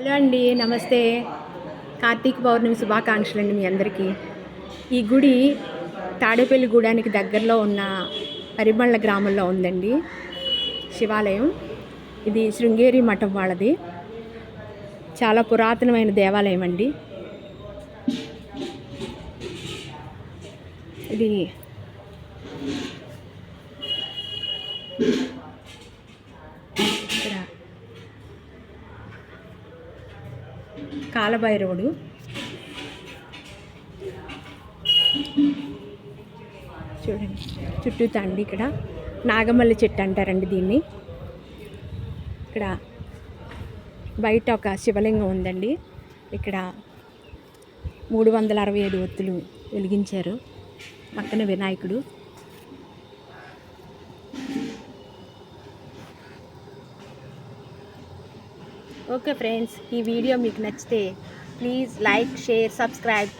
Hello అండి, నమస్తే. కార్తీక పౌర్ణమి శుభాకాంక్షలు అండి మీ అందరికీ. ఈ గుడి తాడేపల్లిగూడానికి దగ్గరలో ఉన్న పరిమళ గ్రామంలో ఉందండి శివాలయం. ఇది శృంగేరి మఠం వాళ్ళది. చాలా పురాతనమైన దేవాలయం అండి ఇది. ఇక్కడ కాలభైరవుడు, చూడండి చుట్టూ తండి. ఇక్కడ నాగమల్లి చెట్టు అంటారండి దీన్ని. ఇక్కడ బయట ఒక శివలింగం ఉందండి. ఇక్కడ 367 ఒత్తులు వెలిగించారు. పక్కన వినాయకుడు. ఓకే ఫ్రెండ్స్, ఈ వీడియో మీకు నచ్చితే ప్లీజ్ లైక్, షేర్, సబ్స్క్రైబ్.